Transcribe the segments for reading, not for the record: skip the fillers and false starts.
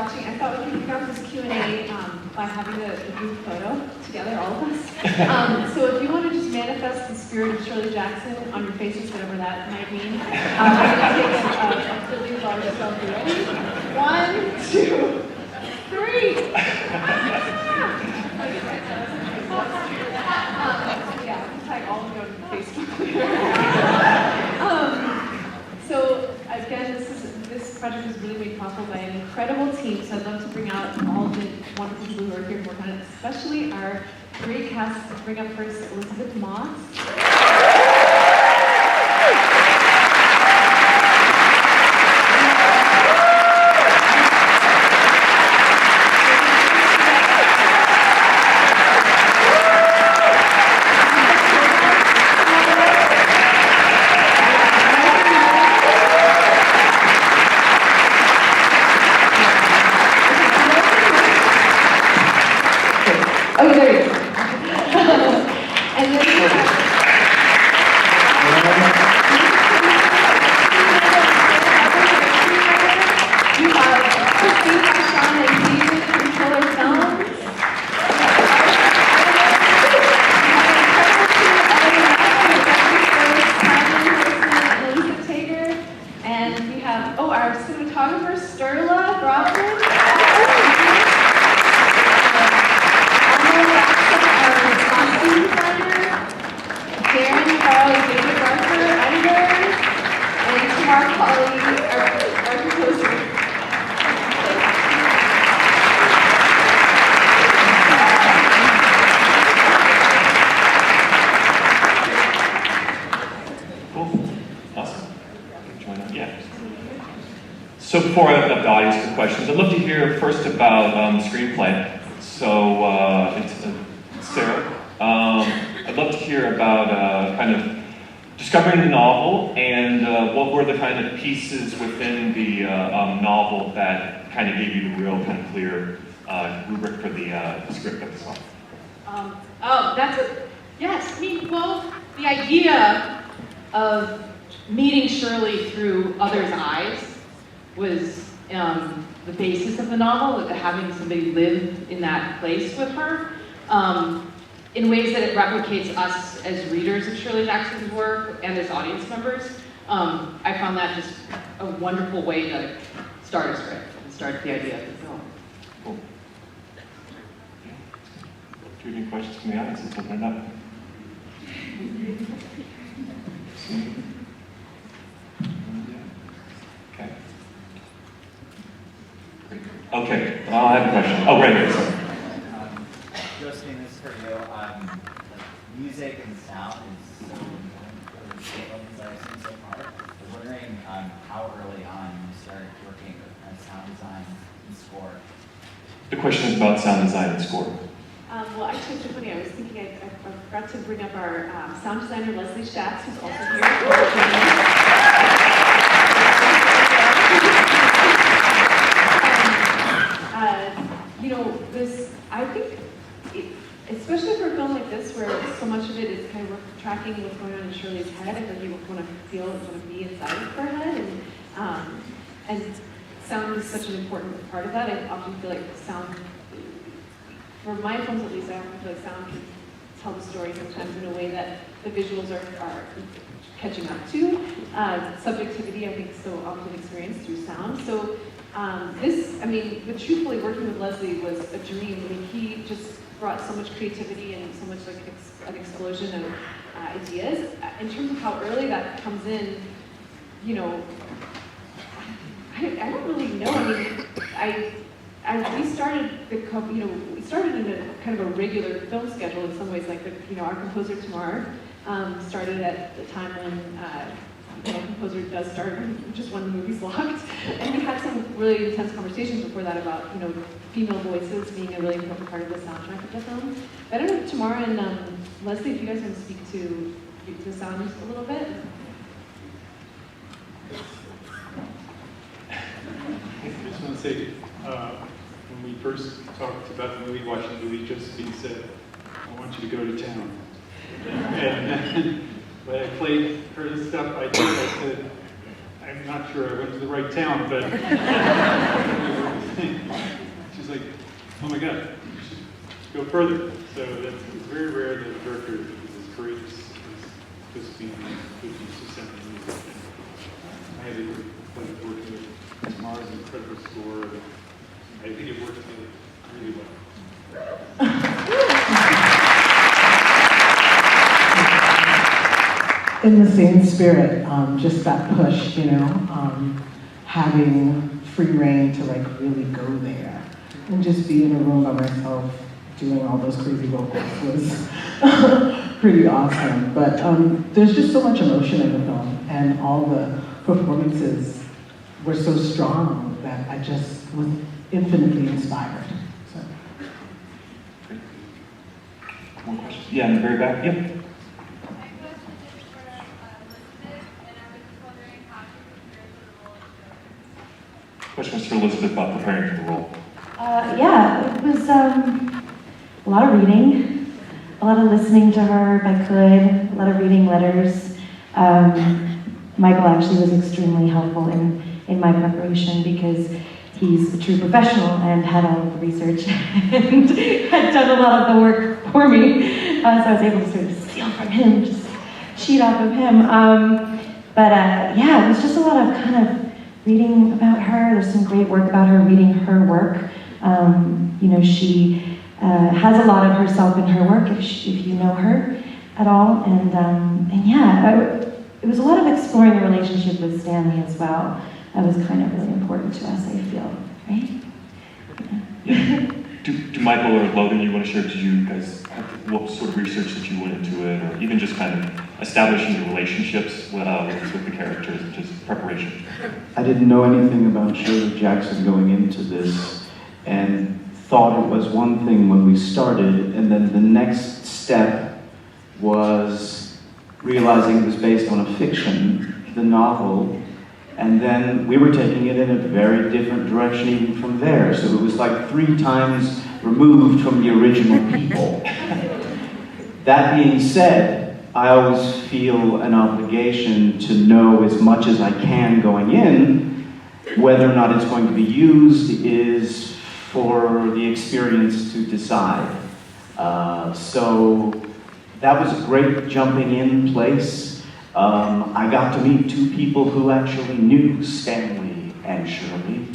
watching. I thought we could kick off this Q&A by having a group photo together, all of us. So if you want to just manifest the spirit of Shirley Jackson on your faces, whatever that might mean, we're going to take a Stuhlbarg selfie. Ready? 1, 2, 3. Yeah, tag all of you on Facebook. So again, this project was really made possible by an incredible team, so I'd love to bring out all the wonderful people who are here to work on it, especially our great cast. Let's bring up first Elizabeth Moss. Oh, there you go. And then we have Christine, Sean, and David from Color Films. And we have, our cinematographer, Sterla Brockman. Our colleague, our composer. Cool. Awesome. Join us. Yeah. So before I open up the audience for questions, I'd love to hear first about screenplay. So it's Sarah. I'd love to hear about kind of discovering the novel, and what were the kind of pieces within the novel that kind of gave you the real kind of clear rubric for the script of the song? Yes. I mean, well, the idea of meeting Shirley through others' eyes was the basis of the novel, having somebody live in that place with her. In ways that it replicates us as readers of Shirley Jackson's work and as audience members. I found that just a wonderful way to start a script and start the idea of the film. Cool. If you have any questions from the audience, let's open it up. Okay. Great. Okay, I have a question. Oh, right here. Sorry. Josephine, this is for you. Music and sound is so important for the films that I've seen so far. I was wondering how early on you started working with sound design and score. The question is about sound design and score. Well, actually, it's so funny. I was thinking I forgot to bring up our sound designer, Leslie Schatz, who's also here. I think, especially for a film like this, where so much of it is kind of tracking what's going on in Shirley's head, I think you want to feel and want to be inside of her head, and sound is such an important part of that. I often feel like sound, for my films at least, I often feel like sound can tell the story sometimes in a way that the visuals are catching up to. Subjectivity, I think, is so often experienced through sound. So but truthfully, working with Leslie was a dream. I mean, he just brought so much creativity and so much like an explosion of ideas. In terms of how early that comes in, I don't really know. I mean, we started we started in a kind of a regular film schedule in some ways. Like our composer Tamar started at the time when composer does start just when the movie's locked, and we had some really intense conversations before that about female voices being a really important part of the soundtrack of the film. But I don't know, Tamar and Leslie, if you guys want to speak to the sound a little bit. I just want to say, when we first talked about the movie, watching the movie, Josephine said, "I want you to go to town." And when I played her the stuff I did, I said, "I'm not sure I went to the right town, but like, oh my God, you should go further. So it's very rare that a director is as courageous as Josephine and Susanna. I had a pleasure working with Mars' incredible score. I think it worked really well. In the same spirit, just that push, having free reign to like really go there and just be in a room by myself doing all those crazy vocals was pretty awesome. But there's just so much emotion in the film, and all the performances were so strong that I just was infinitely inspired. So. Great. More questions? Yeah, in the very back. Yep. Question was for Elizabeth about preparing for the role. Yeah, it was a lot of reading, a lot of listening to her if I could, a lot of reading letters. Michael actually was extremely helpful in my preparation because he's a true professional and had all of the research and had done a lot of the work for me. So I was able to sort of steal from him, just cheat off of him. Yeah, it was just a lot of kind of reading about her. There's some great work about her, reading her work. She has a lot of herself in her work, if you know her at all. And yeah, it was a lot of exploring the relationship with Stanley as well. That was kind of really important to us, I feel, right? Yeah. Do Michael or Logan, you want to share, did you guys have what sort of research that you went into it, or even just kind of establishing the relationships with the characters and just preparation? I didn't know anything about Shirley Jackson going into this, and thought it was one thing when we started, and then the next step was realizing it was based on a fiction, the novel, and then we were taking it in a very different direction even from there. So it was like 3 times removed from the original people. That being said, I always feel an obligation to know as much as I can going in. Whether or not it's going to be used is for the experience to decide. So that was a great jumping in place. I got to meet 2 people who actually knew Stanley and Shirley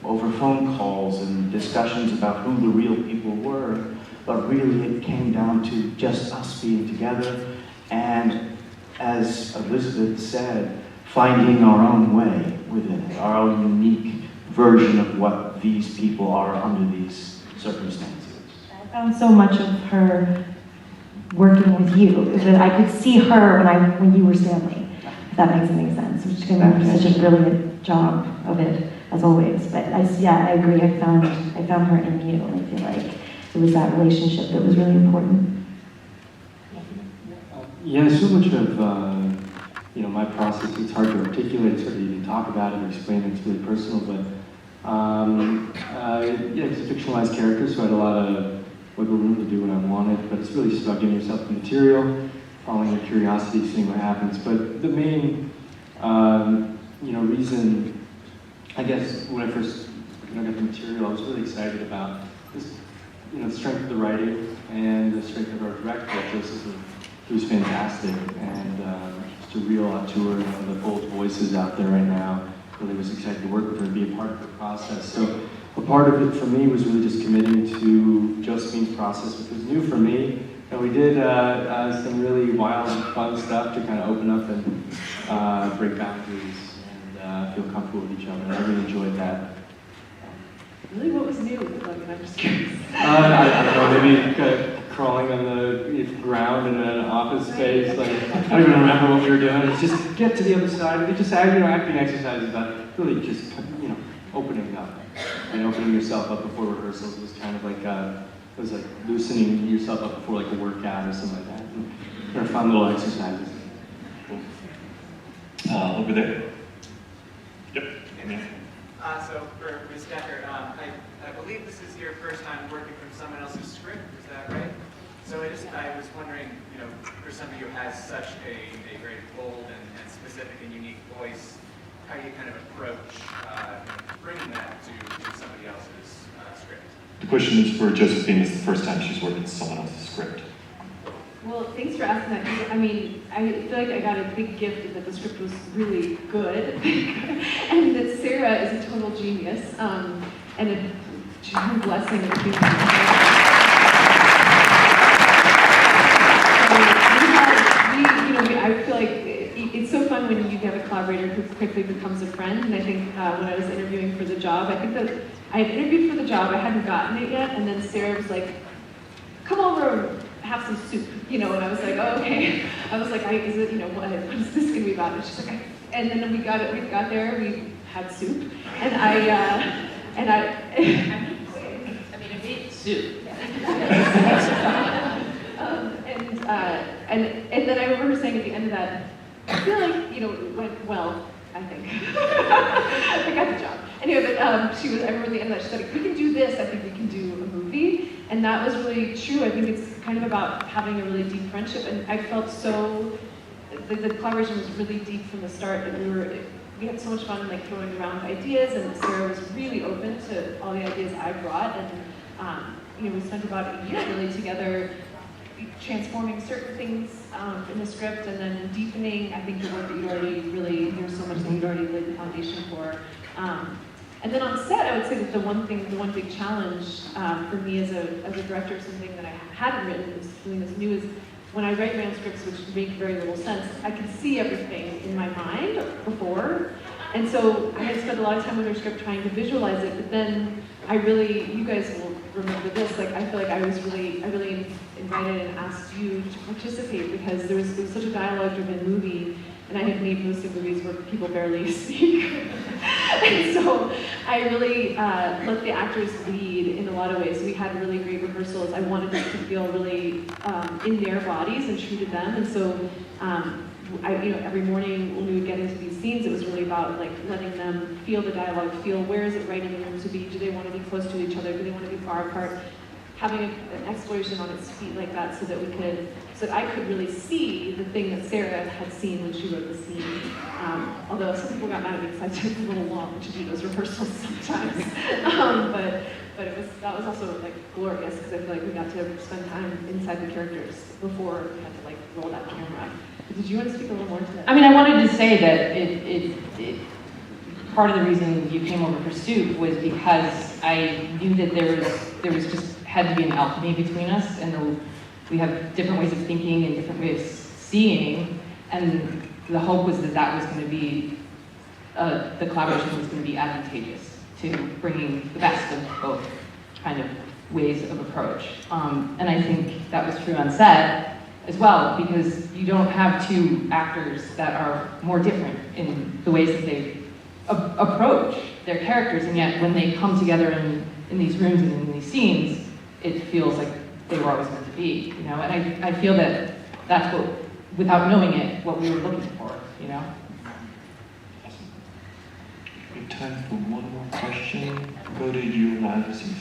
over phone calls and discussions about who the real people were, but really it came down to just us being together and, as Elizabeth said, finding our own way within it, our own unique version of what these people are under these circumstances. I found so much of her working with you, that I could see her when you were Stanley, if that makes any sense, which came out such a brilliant job of it, as always. But I agree, I found her in you, and I feel like it was that relationship that was really important. Yeah, so much of my process, it's hard to articulate, sort of even talk about it or explain it. It's really personal, but it's a fictionalized character, so I had a lot of wiggle room to do what I wanted, but it's really just about giving yourself the material, following your curiosity, seeing what happens. But the main, reason, I guess, when I first got the material, I was really excited about this, the strength of the writing and the strength of our director, Josephine, who's fantastic, and just a real auteur, one of the bold voices out there right now. Really was excited to work with her and be a part of the process. So a part of it for me was really just committing to Josephine's process, which was new for me. And we did some really wild and fun stuff to kind of open up and break boundaries and feel comfortable with each other. And I really enjoyed that. Really, what was new with Logan? I'm just curious. I don't know, maybe crawling on the ground in an office space. Like, I don't even remember what we were doing. It's just get to the other side. We just acting exercises about really just opening up and opening yourself up before rehearsals. It was kind of like it was like loosening yourself up before like a workout or something like that. And they're fun little exercises. Over there. Yep. Yeah. So for Ms. Decker, I believe this is your first time working from someone else's script, is that right? So I was wondering, for somebody who has such a very bold and specific and unique voice, how you kind of approach bringing that to somebody else's question is for Josephine. This is the first time she's worked with someone else's script. Well, thanks for asking that. 'Cause, I mean, I feel like I got a big gift that the script was really good, and that Sarah is a total genius, and a true blessing of being I feel like it's so fun when you have a collaborator who quickly becomes a friend. And I think when I was interviewing for the job, I think that I had interviewed for the job, I hadn't gotten it yet, and then Sarah was like, "Come over and have some soup," and I was like, "Oh, okay." I was like, "Is it, what is this gonna be about?" And she's like, and then we got there, we had soup, and I made soup. And then I remember saying at the end of that, I feel like, it went well, I think. I got the job. Anyway, but I remember at the end of that, she said, "If we can do this, I think we can do a movie." And that was really true. I think it's kind of about having a really deep friendship. And I felt the collaboration was really deep from the start. And we had so much fun like throwing around ideas, and Sarah was really open to all the ideas I brought. And we spent about a year really together transforming certain things in the script, and then deepening, I think, the work that there's so much that you'd already laid the foundation for. And then on set, I would say that the one big challenge for me as a director of something that I hadn't written, something that's new, is when I write my own scripts, which make very little sense, I can see everything in my mind before. And so I had spent a lot of time with her script trying to visualize it, but then you guys will remember this, like I feel like I really invited and asked you to participate, because it was such a dialogue-driven movie, and I had made most of movies where people barely speak. And so I really let the actors lead in a lot of ways. We had really great rehearsals. I wanted them to feel really in their bodies and true to them. And so every morning when we would get into these scenes, it was really about like letting them feel the dialogue, feel where is it right in the room to be, do they want to be close to each other, do they want to be far apart, having an exploration on its feet like that so that I could really see the thing that Sarah had seen when she wrote the scene. Although some people got mad at me because I took a little long to do those rehearsals sometimes. But that was also like glorious, because I feel like we got to spend time inside the characters before we had to like roll that camera. Did you want to speak a little more to that? I mean, I wanted to say that it part of the reason you came over for soup was because I knew that there was just had to be an alchemy between us, and we have different ways of thinking and different ways of seeing, and the hope was that was going to be the collaboration was going to be advantageous to bringing the best of both kind of ways of approach, and I think that was true on set as well, because you don't have two actors that are more different in the ways that they approach their characters, and yet when they come together in these rooms and in these scenes, it feels like they were always meant to be, And I feel that that's what, without knowing it, what we were looking for, Awesome. We have time for one more question. Go to you, Susan.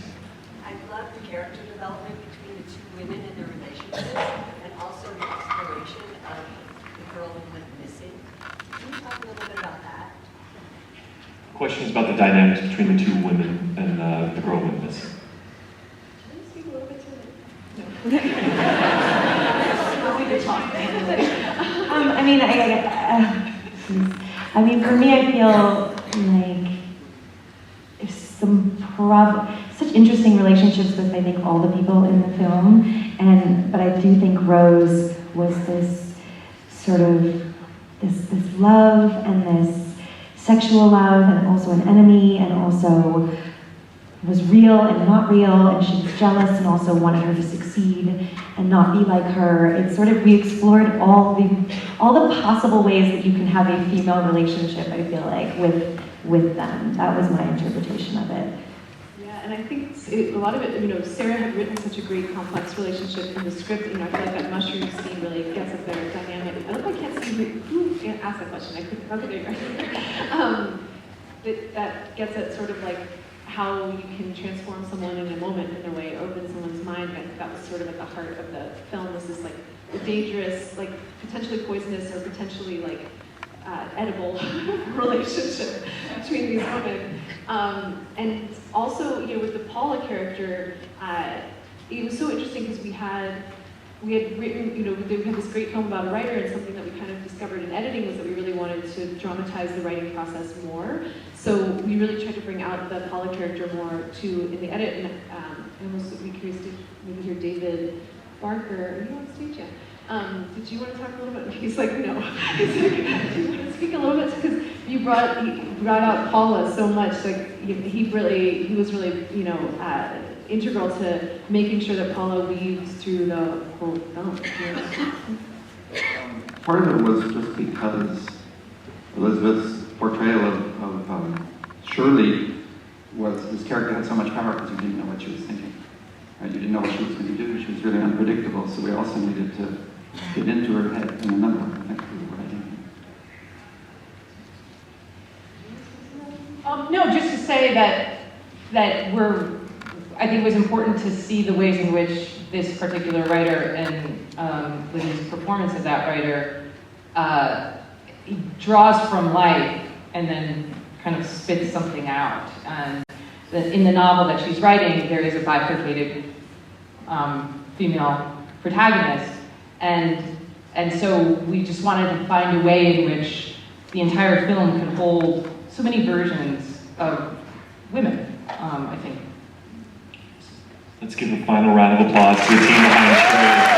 I love the character development between the two women and their relationships, and also the exploration of the girl who went missing. Can you talk a little bit about that? Question is about the dynamics between the two women and the girl who went missing. Can you speak a little bit to it? No. I mean, for me, I feel like there's such interesting relationships with, I think, all the people in the film, but I do think Rose was this sort of, this love and this sexual love, and also an enemy, and also was real and not real, and she was jealous and also wanted her to succeed and not be like her. It's sort of, we explored all the possible ways that you can have a female relationship, I feel like, with them. That was my interpretation of it. Yeah, and I think a lot of it, Sarah had written such a great complex relationship in the script. I feel like that mushroom scene really gets at their dynamic. I don't know if I can't see who asked that question. I couldn't probably get it right. That gets at sort of like how you can transform someone in a moment in a way, open someone's mind. I think that was sort of at the heart of the film, was this like the dangerous, like potentially poisonous or potentially like edible relationship between these women. And also, with the Paula character, it was so interesting because we had written, we had this great film about a writer, and something that we kind of discovered in editing was that we really wanted to dramatize the writing process more. So we really tried to bring out the Paula character more in the edit, and I was really curious to maybe hear David Barker. Are you on stage yet? Did you want to talk a little bit? He's like, no. He's like, do you want to speak a little bit? Because you brought out Paula so much. Like he was really, integral to making sure that Paula weaves through the whole film. Part of it was just because Elizabeth's portrayal of Shirley was, this character had so much power because you didn't know what she was thinking. Right? You didn't know what she was going to do. She was really unpredictable, so we also needed to get into her head in a number of No, just to say that I think it was important to see the ways in which this particular writer and Lynn's performance of that writer he draws from life and then kind of spits something out. And in the novel that she's writing, there is a bifurcated female protagonist, and so we just wanted to find a way in which the entire film could hold so many versions of women, I think. Let's give a final round of applause to the team behind Shirley.